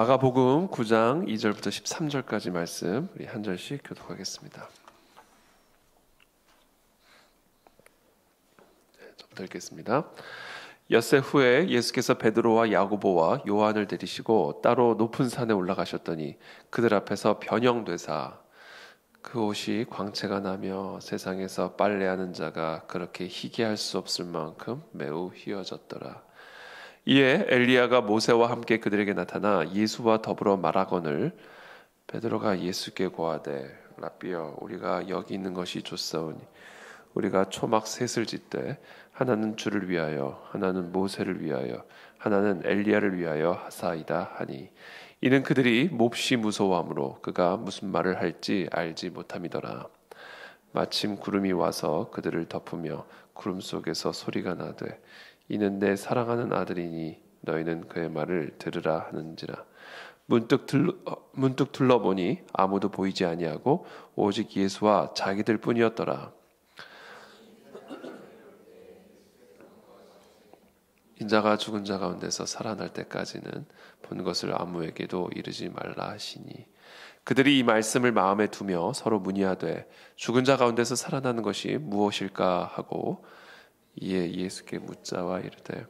마가복음 9장 2절부터 13절까지 말씀 우리 한 절씩 교독하겠습니다. 저부터 읽겠습니다. 엿새 후에 예수께서 베드로와 야고보와 요한을 데리시고 따로 높은 산에 올라가셨더니 그들 앞에서 변형되사 그 옷이 광채가 나며 세상에서 빨래하는 자가 그렇게 희게할 수 없을 만큼 매우 휘어졌더라. 이에 엘리야가 모세와 함께 그들에게 나타나 예수와 더불어 말하거늘 베드로가 예수께 고하되 라삐여 우리가 여기 있는 것이 좋사오니 우리가 초막 셋을 짓되 하나는 주를 위하여 하나는 모세를 위하여 하나는 엘리야를 위하여 하사이다 하니 이는 그들이 몹시 무서워하므로 그가 무슨 말을 할지 알지 못함이더라. 마침 구름이 와서 그들을 덮으며 구름 속에서 소리가 나되 이는 내 사랑하는 아들이니 너희는 그의 말을 들으라 하는지라. 문득 둘러보니 아무도 보이지 아니하고 오직 예수와 자기들 뿐이었더라. 인자가 죽은 자 가운데서 살아날 때까지는 본 것을 아무에게도 이르지 말라 하시니 그들이 이 말씀을 마음에 두며 서로 문의하되 죽은 자 가운데서 살아나는 것이 무엇일까 하고 이에 예수께 묻자와 이르되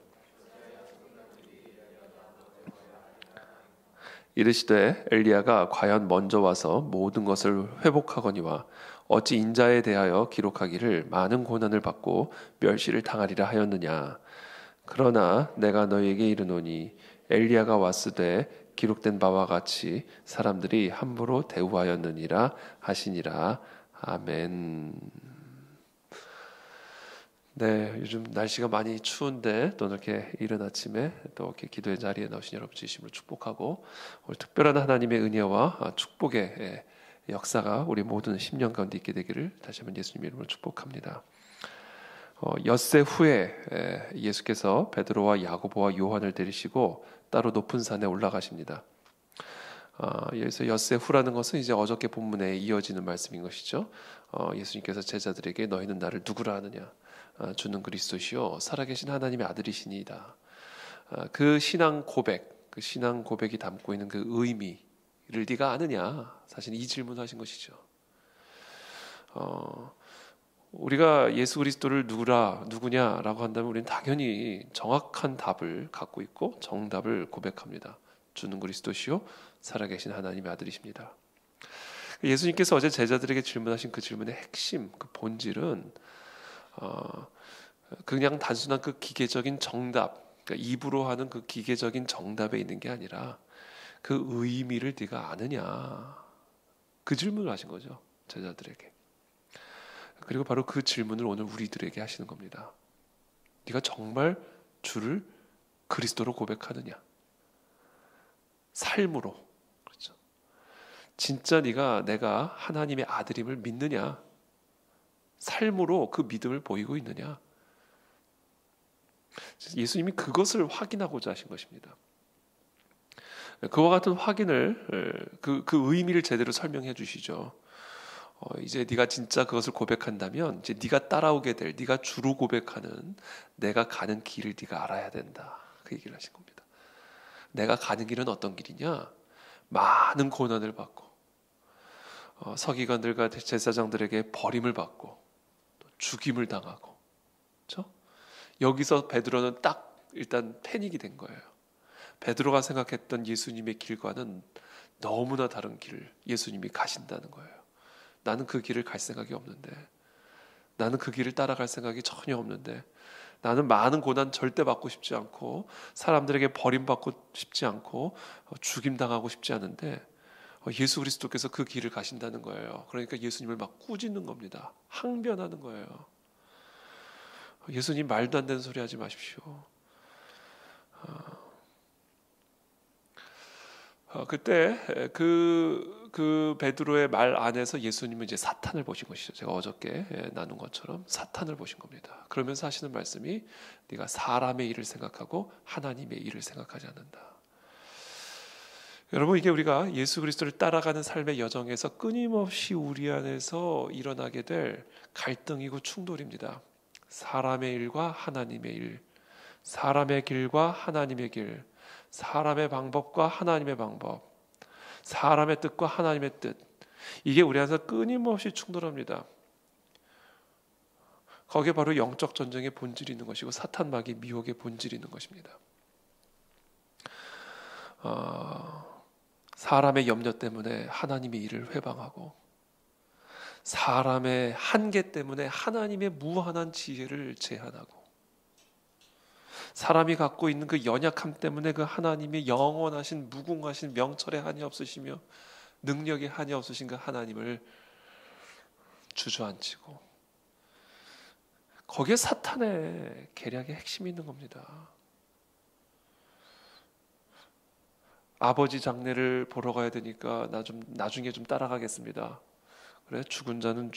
이르시되 엘리야가 과연 먼저 와서 모든 것을 회복하거니와 어찌 인자에 대하여 기록하기를 많은 고난을 받고 멸시를 당하리라 하였느냐. 그러나 내가 너희에게 이르노니 엘리야가 왔으되 기록된 바와 같이 사람들이 함부로 대우하였느니라 하시니라. 아멘. 네, 요즘 날씨가 많이 추운데 또 이렇게 이른 아침에 또 이렇게 기도의 자리에 나오신 여러분 진심으로 축복하고 오늘 특별한 하나님의 은혜와 축복의 역사가 우리 모든 10년 가운데 있게 되기를 다시 한번 예수님의 이름으로 축복합니다. 엿새 후에 예수께서 베드로와 야고보와 요한을 데리시고 따로 높은 산에 올라가십니다. 여기서 엿새 후라는 것은 이제 어저께 본문에 이어지는 말씀인 것이죠. 예수님께서 제자들에게 너희는 나를 누구라 하느냐? 주는 그리스도시요 살아계신 하나님의 아들이시니이다. 그 신앙 고백이 담고 있는 그 의미를 네가 아느냐? 사실 이 질문하신 것이죠. 우리가 예수 그리스도를 누구냐라고 한다면 우리는 당연히 정확한 답을 갖고 있고 정답을 고백합니다. 주는 그리스도시요 살아계신 하나님의 아들이십니다. 예수님께서 어제 제자들에게 질문하신 그 질문의 핵심, 그 본질은 그냥 단순한 그 기계적인 정답, 그러니까 입으로 하는 그 기계적인 정답에 있는 게 아니라 그 의미를 네가 아느냐, 그 질문을 하신 거죠, 제자들에게. 그리고 바로 그 질문을 오늘 우리들에게 하시는 겁니다. 네가 정말 주를 그리스도로 고백하느냐? 삶으로, 그렇죠? 진짜 내가 하나님의 아들임을 믿느냐? 삶으로 그 믿음을 보이고 있느냐? 예수님이 그것을 확인하고자 하신 것입니다. 그와 같은 확인을 그 의미를 제대로 설명해 주시죠. 이제 네가 진짜 그것을 고백한다면 이제 네가 따라오게 될, 네가 주로 고백하는 내가 가는 길을 네가 알아야 된다. 그 얘기를 하신 겁니다. 내가 가는 길은 어떤 길이냐? 많은 고난을 받고 서기관들과 제사장들에게 버림을 받고 또 죽임을 당하고, 그렇죠? 여기서 베드로는 딱 일단 패닉이 된 거예요. 베드로가 생각했던 예수님의 길과는 너무나 다른 길을 예수님이 가신다는 거예요. 나는 그 길을 갈 생각이 없는데, 나는 그 길을 따라갈 생각이 전혀 없는데, 나는 많은 고난 절대 받고 싶지 않고 사람들에게 버림받고 싶지 않고 죽임당하고 싶지 않은데 예수 그리스도께서 그 길을 가신다는 거예요. 그러니까 예수님을 막 꾸짖는 겁니다. 항변하는 거예요. 예수님 말도 안 되는 소리 하지 마십시오. 그때 그 베드로의 말 안에서 예수님은 이제 사탄을 보신 것이죠. 제가 어저께 나눈 것처럼 사탄을 보신 겁니다. 그러면서 하시는 말씀이 네가 사람의 일을 생각하고 하나님의 일을 생각하지 않는다. 여러분, 이게 우리가 예수 그리스도를 따라가는 삶의 여정에서 끊임없이 우리 안에서 일어나게 될 갈등이고 충돌입니다. 사람의 일과 하나님의 일, 사람의 길과 하나님의 길, 사람의 방법과 하나님의 방법, 사람의 뜻과 하나님의 뜻, 이게 우리 안에서 끊임없이 충돌합니다. 거기에 바로 영적 전쟁의 본질이 있는 것이고 사탄 마귀 미혹의 본질이 있는 것입니다. 사람의 염려 때문에 하나님의 일을 회방하고, 사람의 한계 때문에 하나님의 무한한 지혜를 제한하고, 사람이 갖고 있는 그 연약함 때문에 그 하나님의 영원하신 무궁하신 명철에 한이 없으시며 능력에 한이 없으신 그 하나님을 주저앉히고, 거기에 사탄의 계략의 핵심이 있는 겁니다. 아버지 장례를 보러 가야 되니까 나중에 좀 따라가겠습니다. 그래, 죽은 자는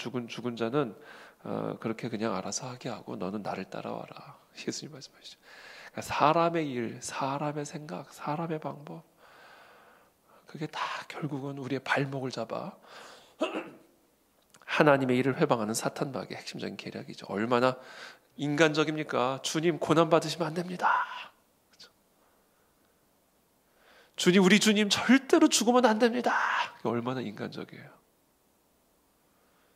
그렇게 그냥 알아서 하게 하고 너는 나를 따라와라. 예수님 말씀하시죠. 그러니까 사람의 일, 사람의 생각, 사람의 방법, 그게 다 결국은 우리의 발목을 잡아 하나님의 일을 회방하는 사탄 마귀의 핵심적인 계략이죠. 얼마나 인간적입니까? 주님 고난 받으시면 안 됩니다. 주님, 우리 주님 절대로 죽으면 안 됩니다. 얼마나 인간적이에요.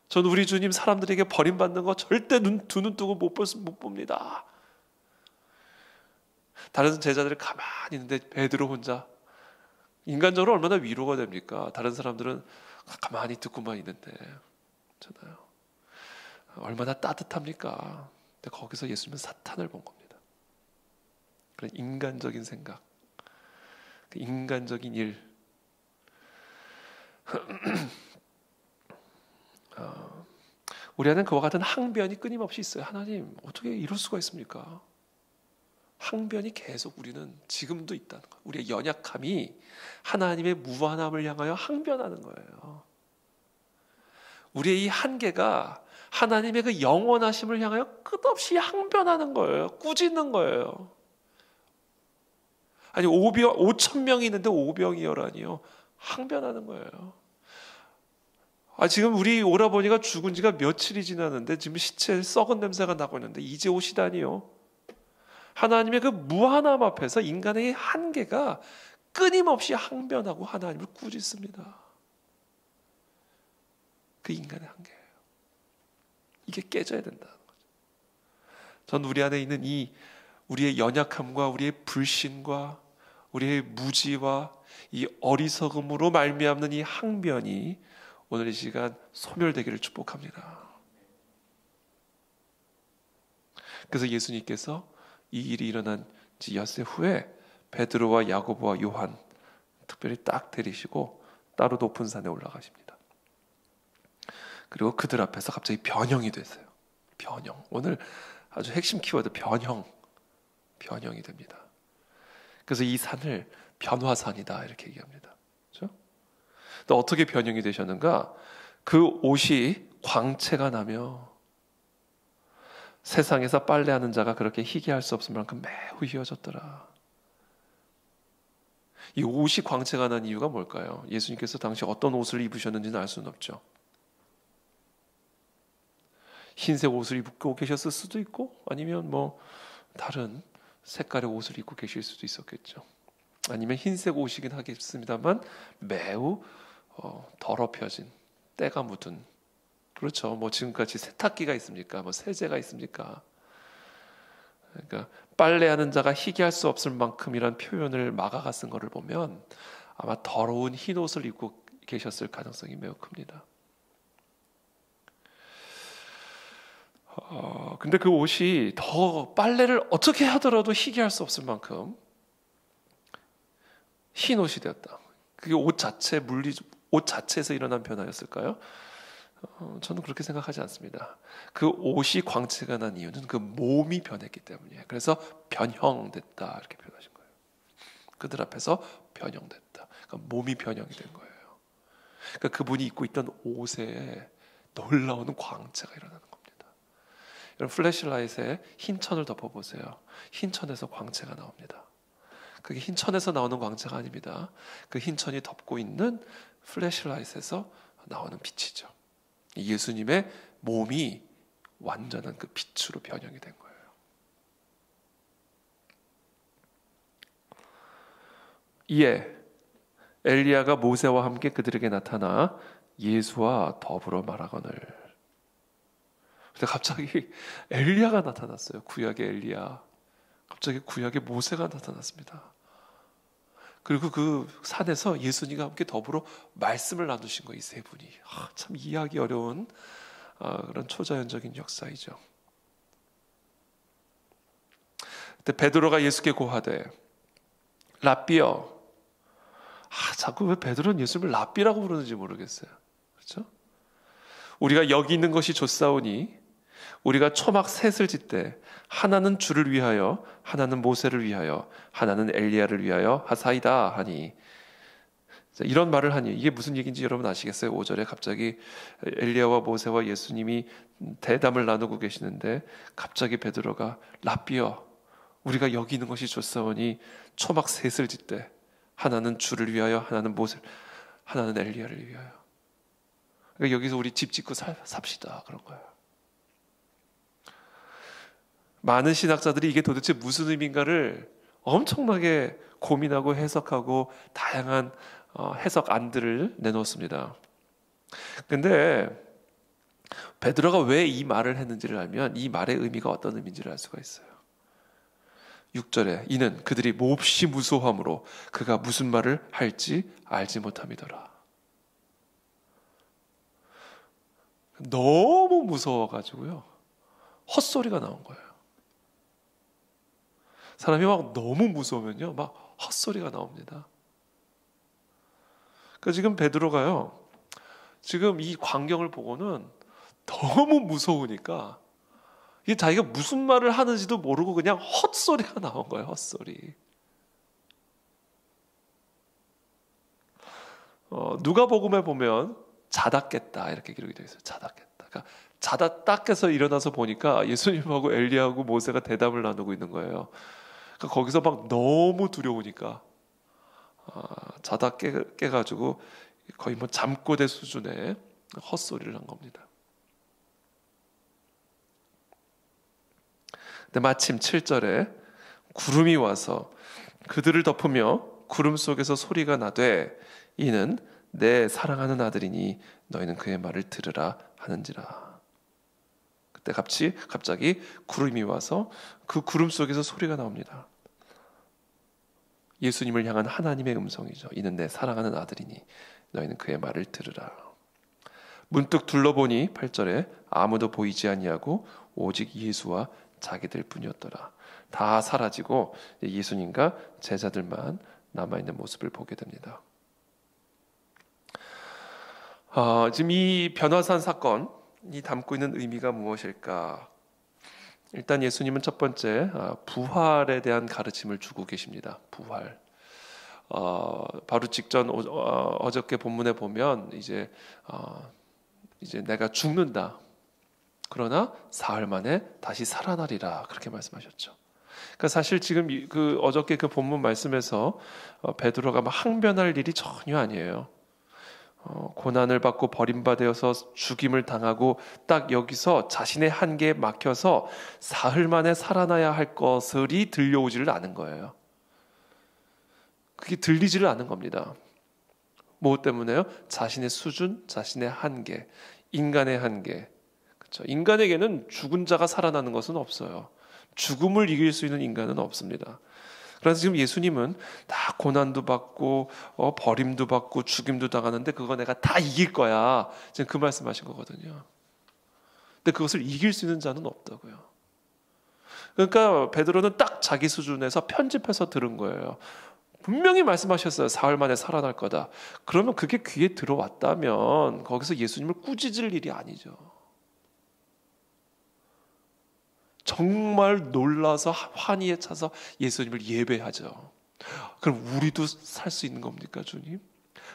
저는 우리 주님 사람들에게 버림받는 거 절대 두 눈 뜨고 못 봅니다. 다른 제자들이 가만히 있는데 베드로 혼자, 인간적으로 얼마나 위로가 됩니까? 다른 사람들은 가만히 듣고만 있는데, 잖아요. 얼마나 따뜻합니까? 근데 거기서 예수님은 사탄을 본 겁니다. 그런 인간적인 생각, 그 인간적인 일, 우리 안에는 그와 같은 항변이 끊임없이 있어요. 하나님, 어떻게 이럴 수가 있습니까? 항변이 계속 우리는 지금도 있다는 거예요. 우리의 연약함이 하나님의 무한함을 향하여 항변하는 거예요. 우리의 이 한계가 하나님의 그 영원하심을 향하여 끝없이 항변하는 거예요. 꾸짖는 거예요. 아니 5천 명이 있는데 5병이여라니요. 항변하는 거예요. 지금 우리 오라버니가 죽은 지가 며칠이 지났는데 지금 시체 썩은 냄새가 나고 있는데 이제 오시다니요. 하나님의 그 무한함 앞에서 인간의 한계가 끊임없이 항변하고 하나님을 꾸짖습니다. 그 인간의 한계예요. 이게 깨져야 된다는 거죠. 전 우리 안에 있는 이 우리의 연약함과 우리의 불신과 우리의 무지와 이 어리석음으로 말미암는 이 항변이 오늘 이 시간 소멸되기를 축복합니다. 그래서 예수님께서 이 일이 일어난 지 엿새 후에 베드로와 야고보와 요한 특별히 딱 데리시고 따로 높은 산에 올라가십니다. 그리고 그들 앞에서 갑자기 변형이 됐어요. 변형. 오늘 아주 핵심 키워드 변형이 됩니다. 그래서 이 산을 변화산이다 이렇게 얘기합니다. 그렇죠? 또 어떻게 변형이 되셨는가? 그 옷이 광채가 나며 세상에서 빨래하는 자가 그렇게 희귀할 수 없을 만큼 매우 희어졌더라. 이 옷이 광채가 난 이유가 뭘까요? 예수님께서 당시 어떤 옷을 입으셨는지는 알 수는 없죠. 흰색 옷을 입고 계셨을 수도 있고 아니면 뭐 다른 색깔의 옷을 입고 계실 수도 있었겠죠. 아니면 흰색 옷이긴 하겠습니다만 매우 더럽혀진 때가 묻은, 그렇죠. 뭐 지금까지 세탁기가 있습니까? 뭐 세제가 있습니까? 그러니까 빨래하는 자가 희귀할 수 없을 만큼이란 표현을 마가가 쓴 거를 보면 아마 더러운 흰 옷을 입고 계셨을 가능성이 매우 큽니다. 근데 그 옷이 더 빨래를 어떻게 하더라도 희귀할 수 없을 만큼 흰 옷이 되었다. 그게 옷 자체에서 일어난 변화였을까요? 저는 그렇게 생각하지 않습니다. 그 옷이 광채가 난 이유는 그 몸이 변했기 때문이에요. 그래서 변형됐다 이렇게 표현하신 거예요. 그들 앞에서 변형됐다. 그러니까 몸이 변형이 된 거예요. 그러니까 그분이 입고 있던 옷에 놀라운 광채가 일어나는 겁니다. 여러분 플래시라이트에 흰 천을 덮어보세요. 흰 천에서 광채가 나옵니다. 그게 흰 천에서 나오는 광채가 아닙니다. 그 흰 천이 덮고 있는 플래시라이트에서 나오는 빛이죠. 예수님의 몸이 완전한 그 빛으로 변형이 된 거예요. 이에 엘리야가 모세와 함께 그들에게 나타나 예수와 더불어 말하거늘. 근데 갑자기 엘리야가 나타났어요. 구약의 엘리야. 갑자기 구약의 모세가 나타났습니다. 그리고 그 산에서 예수님과 함께 더불어 말씀을 나누신 거예요. 이 세 분이. 참 이해하기 어려운 그런 초자연적인 역사이죠. 그때 베드로가 예수께 고하되 랍비여. 자꾸 왜 베드로는 예수님을 랍비라고 부르는지 모르겠어요. 그렇죠? 우리가 여기 있는 것이 좋사오니 우리가 초막 셋을 짓되 하나는 주를 위하여 하나는 모세를 위하여 하나는 엘리야를 위하여 하사이다 하니. 이런 말을 하니 이게 무슨 얘기인지 여러분 아시겠어요? 5절에 갑자기 엘리야와 모세와 예수님이 대담을 나누고 계시는데 갑자기 베드로가 랍비여 우리가 여기 있는 것이 좋사오니 초막 셋을 짓되 하나는 주를 위하여 하나는 모세를 하나는 엘리야를 위하여. 그러니까 여기서 우리 집 짓고 삽시다 그런 거예요. 많은 신학자들이 이게 도대체 무슨 의미인가를 엄청나게 고민하고 해석하고 다양한 해석 안들을 내놓습니다. 근데 베드로가 왜 이 말을 했는지를 알면 이 말의 의미가 어떤 의미인지를 알 수가 있어요. 6절에 이는 그들이 몹시 무서워함으로 그가 무슨 말을 할지 알지 못함이더라. 너무 무서워가지고요 헛소리가 나온 거예요. 사람이 막 너무 무서우면요 막 헛소리가 나옵니다. 그러니까 지금 베드로가요 지금 이 광경을 보고는 너무 무서우니까 이게 자기가 무슨 말을 하는지도 모르고 그냥 헛소리가 나온 거예요. 헛소리. 누가복음에 보면 자다 깼다 이렇게 기록이 되어 있어요. 자다 깼다. 그러니까 자다 딱 깨서 일어나서 보니까 예수님하고 엘리야하고 모세가 대답을 나누고 있는 거예요. 그러니까 거기서 막 너무 두려우니까 자다 깨가지고 거의 뭐 잠꼬대 수준의 헛소리를 한 겁니다. 근데 마침 7절에 구름이 와서 그들을 덮으며 구름 속에서 소리가 나되 이는 내 사랑하는 아들이니 너희는 그의 말을 들으라 하는지라. 그때 갑자기 구름이 와서 그 구름 속에서 소리가 나옵니다. 예수님을 향한 하나님의 음성이죠. 이는 내 사랑하는 아들이니 너희는 그의 말을 들으라. 문득 둘러보니 8절에 아무도 보이지 아니하고 오직 예수와 자기들 뿐이었더라. 다 사라지고 예수님과 제자들만 남아있는 모습을 보게 됩니다. 지금 이 변화산 사건이 담고 있는 의미가 무엇일까? 일단 예수님은 첫 번째 부활에 대한 가르침을 주고 계십니다. 부활. 바로 직전 어저께 본문에 보면 이제 내가 죽는다. 그러나 사흘 만에 다시 살아나리라 그렇게 말씀하셨죠. 그러니까 사실 지금 그 어저께 그 본문 말씀에서 베드로가 막 항변할 일이 전혀 아니에요. 고난을 받고 버림받아서 죽임을 당하고 딱 여기서 자신의 한계에 막혀서 사흘 만에 살아나야 할 것들이 들려오지를 않은 거예요. 그게 들리지를 않은 겁니다. 무엇 때문에요? 자신의 수준, 자신의 한계, 인간의 한계. 그렇죠? 인간에게는 죽은 자가 살아나는 것은 없어요. 죽음을 이길 수 있는 인간은 없습니다. 그래서 지금 예수님은 다 고난도 받고 버림도 받고 죽임도 당하는데 그거 내가 다 이길 거야. 지금 그 말씀하신 거거든요. 근데 그것을 이길 수 있는 자는 없다고요. 그러니까 베드로는 딱 자기 수준에서 편집해서 들은 거예요. 분명히 말씀하셨어요. 사흘 만에 살아날 거다. 그러면 그게 귀에 들어왔다면 거기서 예수님을 꾸짖을 일이 아니죠. 정말 놀라서 환희에 차서 예수님을 예배하죠. 그럼 우리도 살 수 있는 겁니까, 주님?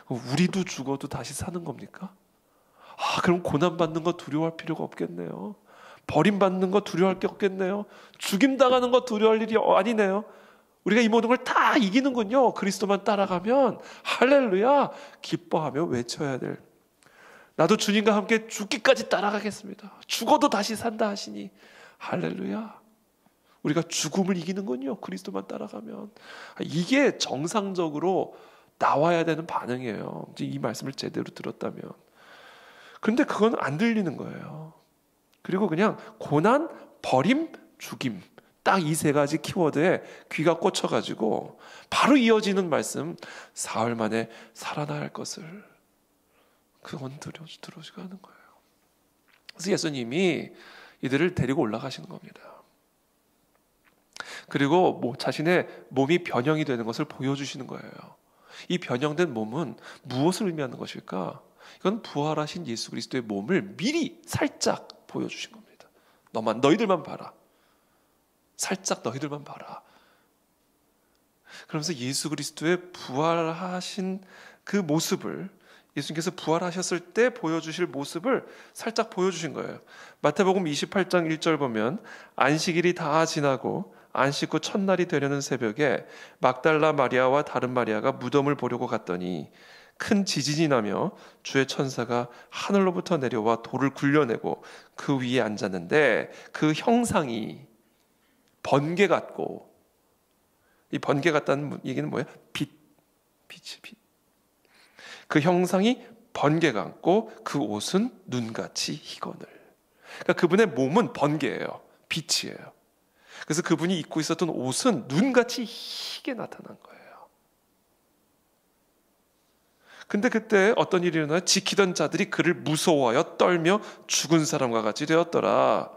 우리도 죽어도 다시 사는 겁니까? 그럼 고난받는 거 두려워할 필요가 없겠네요. 버림받는 거 두려워할 게 없겠네요. 죽임당하는 거 두려워할 일이 아니네요. 우리가 이 모든 걸 다 이기는군요. 그리스도만 따라가면 할렐루야 기뻐하며 외쳐야 될. 나도 주님과 함께 죽기까지 따라가겠습니다. 죽어도 다시 산다 하시니 할렐루야. 우리가 죽음을 이기는군요. 그리스도만 따라가면. 이게 정상적으로 나와야 되는 반응이에요. 이 말씀을 제대로 들었다면. 그런데 그건 안 들리는 거예요. 그리고 그냥 고난, 버림, 죽임. 딱 이 세 가지 키워드에 귀가 꽂혀가지고 바로 이어지는 말씀, 사흘 만에 살아나야 할 것을. 그건 들어오지가 않은 거예요. 그래서 예수님이 이들을 데리고 올라가시는 겁니다. 그리고 자신의 몸이 변형이 되는 것을 보여주시는 거예요. 이 변형된 몸은 무엇을 의미하는 것일까? 이건 부활하신 예수 그리스도의 몸을 미리 살짝 보여주신 겁니다. 너희들만 봐라. 살짝 너희들만 봐라. 그러면서 예수 그리스도의 부활하신 그 모습을, 예수님께서 부활하셨을 때 보여주실 모습을 살짝 보여주신 거예요. 마태복음 28장 1절 보면 안식일이 다 지나고 안식 후 첫날이 되려는 새벽에 막달라 마리아와 다른 마리아가 무덤을 보려고 갔더니 큰 지진이 나며 주의 천사가 하늘로부터 내려와 돌을 굴려내고 그 위에 앉았는데 그 형상이 번개 같고, 이 번개 같다는 얘기는 뭐예요? 빛. 그 형상이 번개 같고 그 옷은 눈같이 희거늘. 그러니까 그분의 몸은 번개예요. 빛이에요. 그래서 그분이 입고 있었던 옷은 눈같이 희게 나타난 거예요. 근데 그때 어떤 일이 일어나요? 지키던 자들이 그를 무서워하여 떨며 죽은 사람과 같이 되었더라.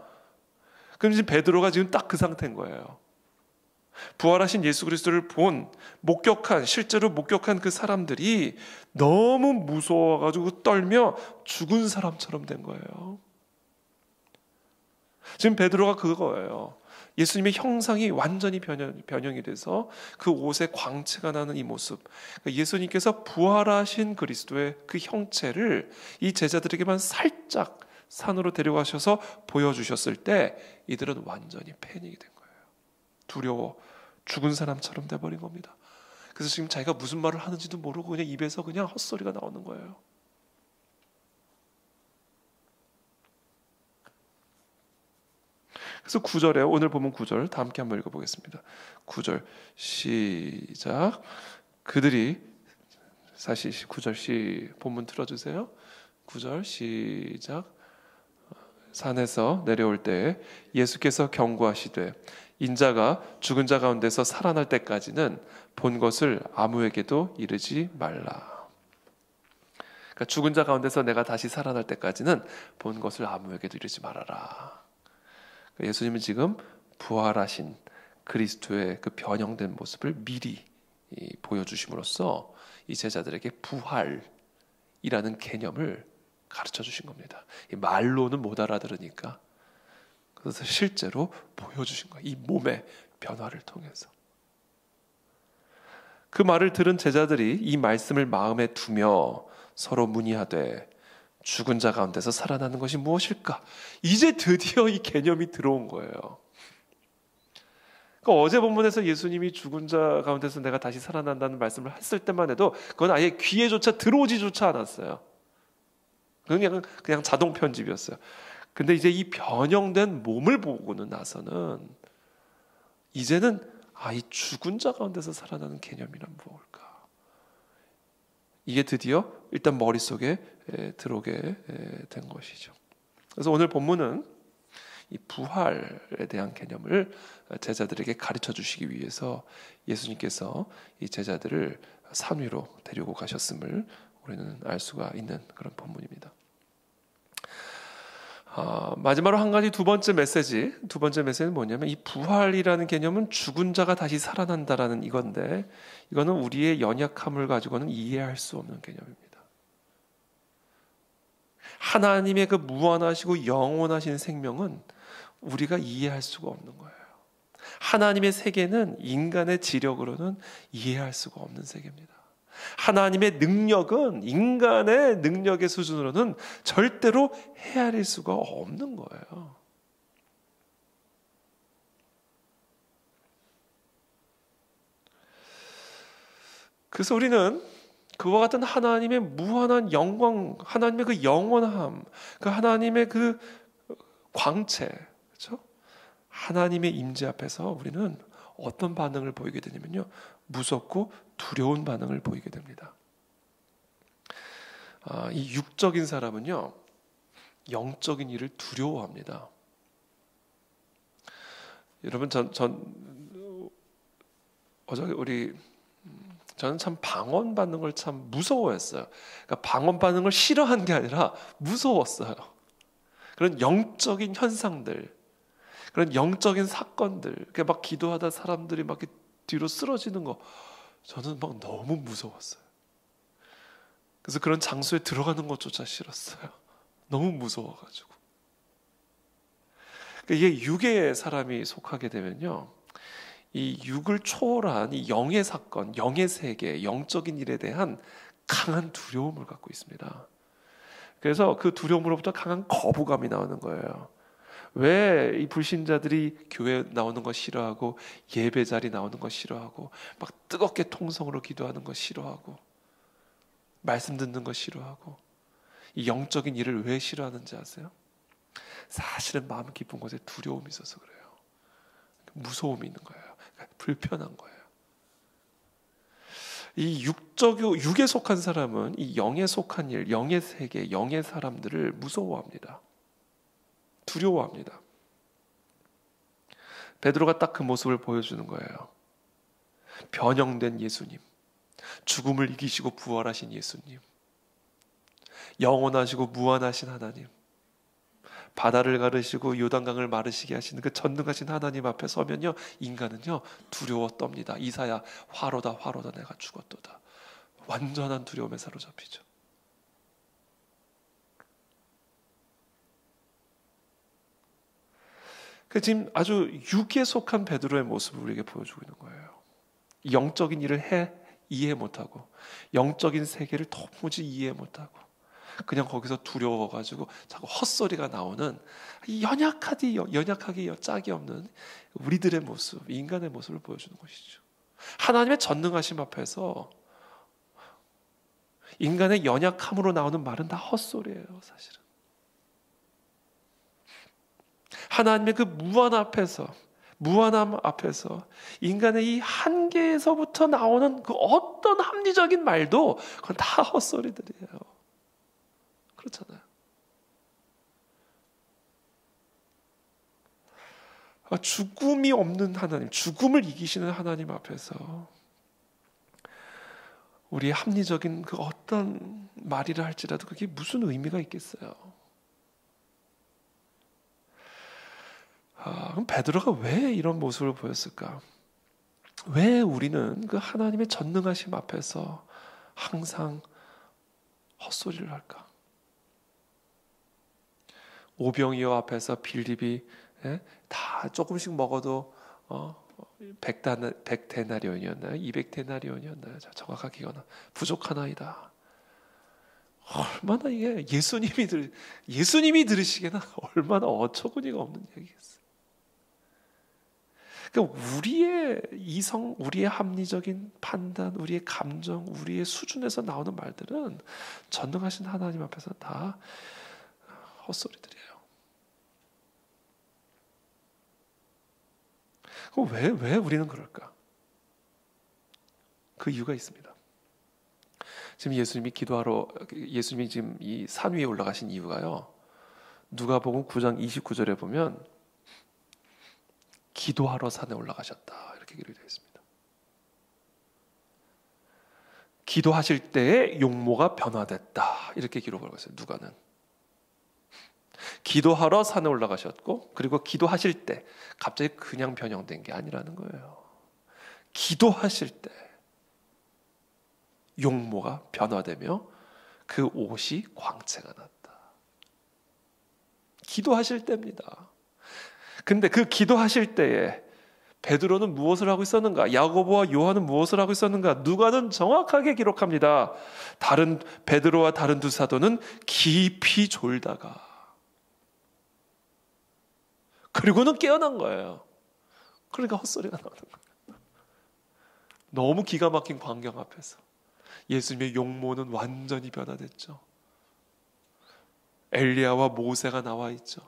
그럼 지금 베드로가 지금 딱 그 상태인 거예요. 부활하신 예수 그리스도를 실제로 목격한 그 사람들이 너무 무서워가지고 떨며 죽은 사람처럼 된 거예요. 지금 베드로가 그거예요. 예수님의 형상이 완전히 변형이 돼서 그 옷에 광채가 나는 이 모습. 그러니까 예수님께서 부활하신 그리스도의 그 형체를 이 제자들에게만 살짝 산으로 데려가셔서 보여주셨을 때 이들은 완전히 패닉이 된 거예요. 두려워 죽은 사람처럼 돼버린 겁니다. 그래서 지금 자기가 무슨 말을 하는지도 모르고 그냥 입에서 그냥 헛소리가 나오는 거예요. 그래서 9절에 오늘 보면 9절 다 함께 한번 읽어보겠습니다. 9절 시작. 그들이 사실 9절 본문 틀어주세요. 9절 시작. 산에서 내려올 때 예수께서 경고하시되 인자가 죽은 자 가운데서 살아날 때까지는 본 것을 아무에게도 이르지 말라. 그러니까 죽은 자 가운데서 내가 다시 살아날 때까지는 본 것을 아무에게도 이르지 말아라. 예수님은 지금 부활하신 그리스도의 그 변형된 모습을 미리 보여주심으로써 이 제자들에게 부활이라는 개념을 가르쳐 주신 겁니다. 이 말로는 못 알아들으니까 그래서 실제로 보여주신 거예요. 이 몸의 변화를 통해서. 그 말을 들은 제자들이 이 말씀을 마음에 두며 서로 문의하되 죽은 자 가운데서 살아나는 것이 무엇일까? 이제 드디어 이 개념이 들어온 거예요. 그러니까 어제 본문에서 예수님이 죽은 자 가운데서 내가 다시 살아난다는 말씀을 했을 때만 해도 그건 아예 귀에조차 들어오지조차 않았어요. 그냥 자동 편집이었어요. 근데 이제 이 변형된 몸을 보고는 나서는 이제는 이 죽은 자 가운데서 살아나는 개념이란 무엇일까? 이게 드디어 일단 머릿속에 들어오게 된 것이죠. 그래서 오늘 본문은 이 부활에 대한 개념을 제자들에게 가르쳐 주시기 위해서 예수님께서 이 제자들을 산 위로 데리고 가셨음을 우리는 알 수가 있는 그런 본문입니다. 마지막으로 한 가지 두 번째 메시지는 뭐냐면 이 부활이라는 개념은 죽은 자가 다시 살아난다라는 이건데 이거는 우리의 연약함을 가지고는 이해할 수 없는 개념입니다. 하나님의 그 무한하시고 영원하신 생명은 우리가 이해할 수가 없는 거예요. 하나님의 세계는 인간의 지력으로는 이해할 수가 없는 세계입니다. 하나님의 능력은 인간의 능력의 수준으로는 절대로 헤아릴 수가 없는 거예요. 그래서 우리는 그와 같은 하나님의 무한한 영광, 하나님의 그 영원함, 그 하나님의 그 광채, 그렇죠? 하나님의 임재 앞에서 우리는 어떤 반응을 보이게 되냐면요, 무섭고 두려운 반응을 보이게 됩니다. 이 육적인 사람은요, 영적인 일을 두려워합니다. 여러분, 저는 참 방언받는 걸 참 무서워했어요. 그러니까 방언받는 걸 싫어한 게 아니라 무서웠어요. 그런 영적인 현상들, 그런 영적인 사건들, 이렇게 막 기도하다 사람들이 막 이렇게 뒤로 쓰러지는 거, 저는 막 너무 무서웠어요. 그래서 그런 장소에 들어가는 것조차 싫었어요. 너무 무서워가지고. 이게 육의 사람이 속하게 되면요, 이 육을 초월한 이 영의 사건, 영의 세계, 영적인 일에 대한 강한 두려움을 갖고 있습니다. 그래서 그 두려움으로부터 강한 거부감이 나오는 거예요. 왜 이 불신자들이 교회 나오는 거 싫어하고 예배 자리 나오는 거 싫어하고 막 뜨겁게 통성으로 기도하는 거 싫어하고 말씀 듣는 거 싫어하고 이 영적인 일을 왜 싫어하는지 아세요? 사실은 마음 깊은 곳에 두려움이 있어서 그래요. 무서움이 있는 거예요. 불편한 거예요. 이 육에 속한 사람은 이 영에 속한 일, 영의 세계, 영의 사람들을 무서워합니다. 두려워합니다. 베드로가 딱 그 모습을 보여주는 거예요. 변형된 예수님, 죽음을 이기시고 부활하신 예수님, 영원하시고 무한하신 하나님, 바다를 가르시고 요단강을 마르시게 하시는 그 전능하신 하나님 앞에 서면요, 인간은요 두려워 떱니다. 이사야, 화로다 화로다 내가 죽었도다. 완전한 두려움에 사로잡히죠. 그 지금 아주 육에 속한 베드로의 모습을 우리에게 보여주고 있는 거예요. 영적인 일을 이해 못하고 영적인 세계를 도무지 이해 못하고 그냥 거기서 두려워가지고 자꾸 헛소리가 나오는 연약하기 짝이 없는 우리들의 모습, 인간의 모습을 보여주는 것이죠. 하나님의 전능하심 앞에서 인간의 연약함으로 나오는 말은 다 헛소리예요, 사실은. 하나님의 그 무한함 앞에서 인간의 이 한계에서부터 나오는 그 어떤 합리적인 말도 그건 다 헛소리들이에요. 그렇잖아요. 죽음이 없는 하나님, 죽음을 이기시는 하나님 앞에서 우리의 합리적인 그 어떤 말이라 할지라도 그게 무슨 의미가 있겠어요? 그럼 베드로가 왜 이런 모습을 보였을까? 왜 우리는 그 하나님의 전능하심 앞에서 항상 헛소리를 할까? 오병이어 앞에서 빌립이 다 조금씩 먹어도 100데나리온이었나요? 200데나리온이었나요? 정확하게 기억나. 부족하나이다. 얼마나 이게 예수님이 들으시기에는 얼마나 어처구니가 없는 얘기겠어요. 그러니까 우리의 이성, 우리의 합리적인 판단, 우리의 감정, 우리의 수준에서 나오는 말들은 전능하신 하나님 앞에서 다 헛소리들이에요. 그럼 왜 우리는 그럴까? 그 이유가 있습니다. 지금 예수님이 지금 이 산 위에 올라가신 이유가요. 누가복음 9장 29절에 보면 기도하러 산에 올라가셨다 이렇게 기록되어 있습니다. 기도하실 때에 용모가 변화됐다 이렇게 기록을 하고 있어요. 누가는 기도하러 산에 올라가셨고 그리고 기도하실 때 갑자기 그냥 변형된 게 아니라는 거예요. 기도하실 때 용모가 변화되며 그 옷이 광채가 났다. 기도하실 때입니다. 근데 그 기도하실 때에 베드로는 무엇을 하고 있었는가? 야고보와 요한은 무엇을 하고 있었는가? 누가는 정확하게 기록합니다. 베드로와 다른 두 사도는 깊이 졸다가 그리고는 깨어난 거예요. 그러니까 헛소리가 나오는 거예요. 너무 기가 막힌 광경 앞에서 예수님의 용모는 완전히 변화됐죠. 엘리야와 모세가 나와 있죠.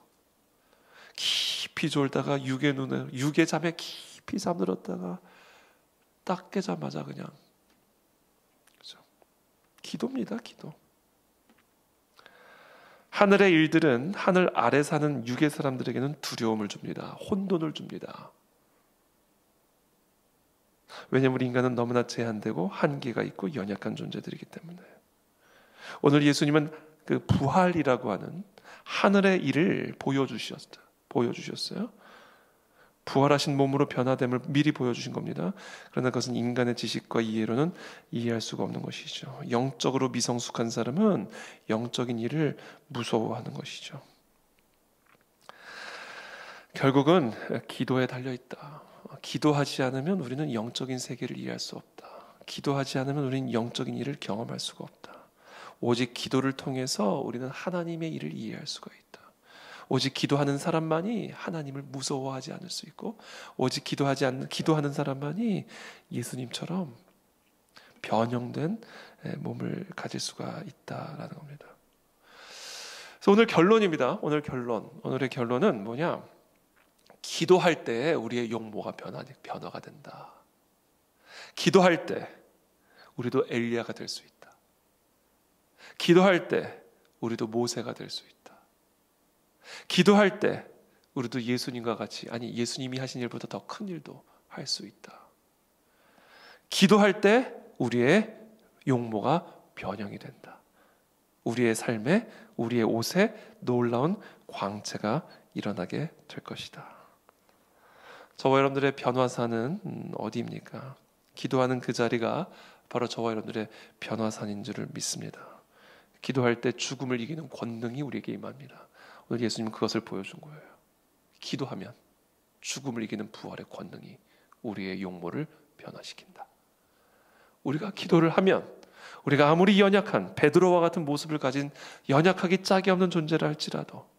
깊이 깊이 졸다가 육의 잠에 깊이 잠들었다가 딱 깨자마자 그냥, 그렇죠? 기도입니다, 기도. 하늘의 일들은 하늘 아래 사는 육의 사람들에게는 두려움을 줍니다. 혼돈을 줍니다. 왜냐하면 우리 인간은 너무나 제한되고 한계가 있고 연약한 존재들이기 때문에. 오늘 예수님은 그 부활이라고 하는 하늘의 일을 보여주셨어요. 부활하신 몸으로 변화됨을 미리 보여주신 겁니다. 그러나 그것은 인간의 지식과 이해로는 이해할 수가 없는 것이죠. 영적으로 미성숙한 사람은 영적인 일을 무서워하는 것이죠. 결국은 기도에 달려있다. 기도하지 않으면 우리는 영적인 세계를 이해할 수 없다. 기도하지 않으면 우리는 영적인 일을 경험할 수가 없다. 오직 기도를 통해서 우리는 하나님의 일을 이해할 수가 있다. 오직 기도하는 사람만이 하나님을 무서워하지 않을 수 있고, 오직 기도하는 사람만이 예수님처럼 변형된 몸을 가질 수가 있다라는 겁니다. 그래서 오늘 결론입니다. 오늘의 결론은 뭐냐? 기도할 때 우리의 용모가 변화가 된다. 기도할 때 우리도 엘리야가 될 수 있다. 기도할 때 우리도 모세가 될 수 있다. 기도할 때 우리도 예수님과 같이, 아니 예수님이 하신 일보다 더 큰 일도 할 수 있다. 기도할 때 우리의 용모가 변형이 된다. 우리의 삶에, 우리의 옷에 놀라운 광채가 일어나게 될 것이다. 저와 여러분들의 변화산은 어디입니까? 기도하는 그 자리가 바로 저와 여러분들의 변화산인 줄을 믿습니다. 기도할 때 죽음을 이기는 권능이 우리에게 임합니다. 오늘 예수님은 그것을 보여준 거예요. 기도하면 죽음을 이기는 부활의 권능이 우리의 용모를 변화시킨다. 우리가 기도를 하면, 우리가 아무리 연약한 베드로와 같은 모습을 가진 연약하기 짝이 없는 존재를 할지라도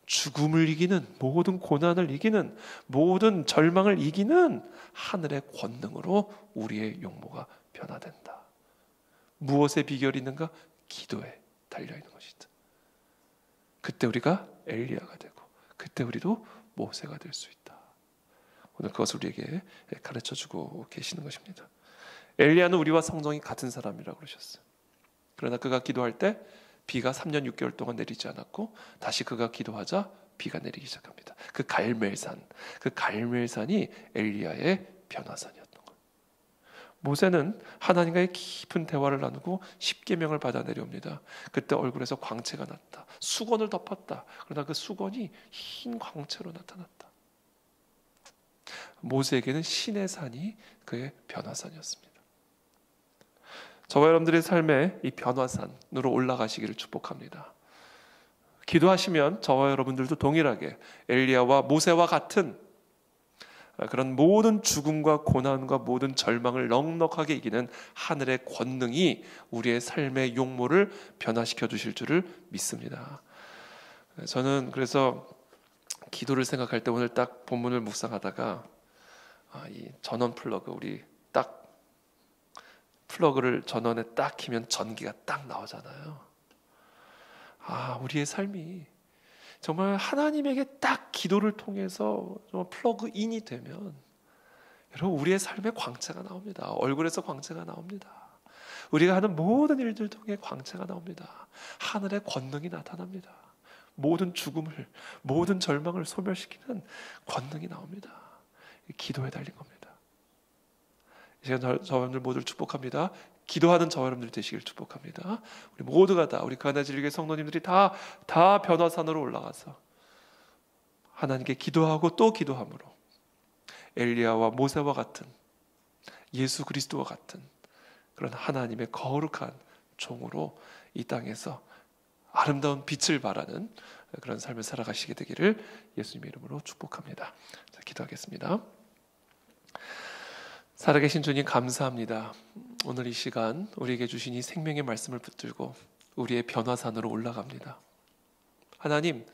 죽음을 이기는, 모든 고난을 이기는, 모든 절망을 이기는 하늘의 권능으로 우리의 용모가 변화된다. 무엇의 비결이 있는가? 기도에 달려있는 것이다. 그때 우리가 엘리야가 되고, 그때 우리도 모세가 될 수 있다. 오늘 그것을 우리에게 가르쳐주고 계시는 것입니다. 엘리야는 우리와 성정이 같은 사람이라고 그러셨어요. 그러나 그가 기도할 때 비가 3년 6개월 동안 내리지 않았고, 다시 그가 기도하자 비가 내리기 시작합니다. 그 갈멜산이 엘리야의 변화산이었던 거예요. 모세는 하나님과의 깊은 대화를 나누고 십계명을 받아 내려옵니다. 그때 얼굴에서 광채가 났다. 수건을 덮었다. 그러나 그 수건이 흰 광채로 나타났다. 모세에게는 신의 산이 그의 변화산이었습니다. 저와 여러분들의 삶에 이 변화산으로 올라가시기를 축복합니다. 기도하시면 저와 여러분들도 동일하게 엘리야와 모세와 같은 그런 모든 죽음과 고난과 모든 절망을 넉넉하게 이기는 하늘의 권능이 우리의 삶의 용모를 변화시켜 주실 줄을 믿습니다. 저는 그래서 기도를 생각할 때 오늘 딱 본문을 묵상하다가 이 전원 플러그, 우리 딱 플러그를 전원에 딱 키면 전기가 딱 나오잖아요. 우리의 삶이 정말 하나님에게 딱 기도를 통해서 정말 플러그인이 되면 여러분 우리의 삶에 광채가 나옵니다. 얼굴에서 광채가 나옵니다. 우리가 하는 모든 일들 통해 광채가 나옵니다. 하늘의 권능이 나타납니다. 모든 죽음을, 모든 절망을 소멸시키는 권능이 나옵니다. 기도에 달린 겁니다. 이 시간 저와 여러분들 모두를 축복합니다. 기도하는 저와 여러분들 되시길 축복합니다. 우리 모두가 다, 우리 가나질교회 성도님들이 다 변화산으로 올라가서 하나님께 기도하고 또 기도함으로 엘리야와 모세와 같은, 예수 그리스도와 같은 그런 하나님의 거룩한 종으로 이 땅에서 아름다운 빛을 발하는 그런 삶을 살아가시게 되기를 예수님의 이름으로 축복합니다. 자, 기도하겠습니다. 살아계신 주님 감사합니다. 오늘 이 시간 우리에게 주신 이 생명의 말씀을 붙들고 우리의 변화산으로 올라갑니다. 하나님,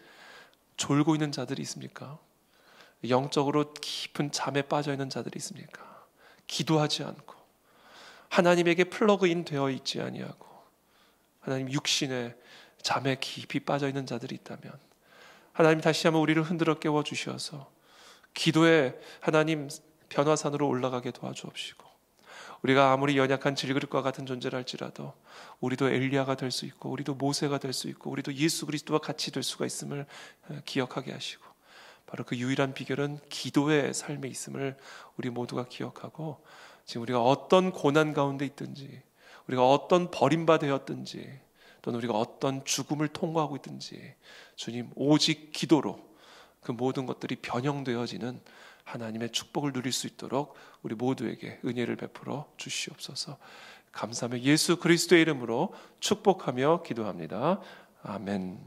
졸고 있는 자들이 있습니까? 영적으로 깊은 잠에 빠져 있는 자들이 있습니까? 기도하지 않고 하나님에게 플러그인 되어 있지 아니하고 하나님 육신의 잠에 깊이 빠져 있는 자들이 있다면 하나님 다시 한번 우리를 흔들어 깨워 주셔서 기도의 하나님 변화산으로 올라가게 도와주옵시고, 우리가 아무리 연약한 질그릇과 같은 존재를 할지라도 우리도 엘리야가 될 수 있고, 우리도 모세가 될 수 있고, 우리도 예수 그리스도와 같이 될 수가 있음을 기억하게 하시고, 바로 그 유일한 비결은 기도의 삶에 있음을 우리 모두가 기억하고, 지금 우리가 어떤 고난 가운데 있든지, 우리가 어떤 버림받았든지, 또는 우리가 어떤 죽음을 통과하고 있든지, 주님 오직 기도로 그 모든 것들이 변형되어지는 하나님의 축복을 누릴 수 있도록 우리 모두에게 은혜를 베풀어 주시옵소서. 감사하며 예수 그리스도의 이름으로 축복하며 기도합니다. 아멘.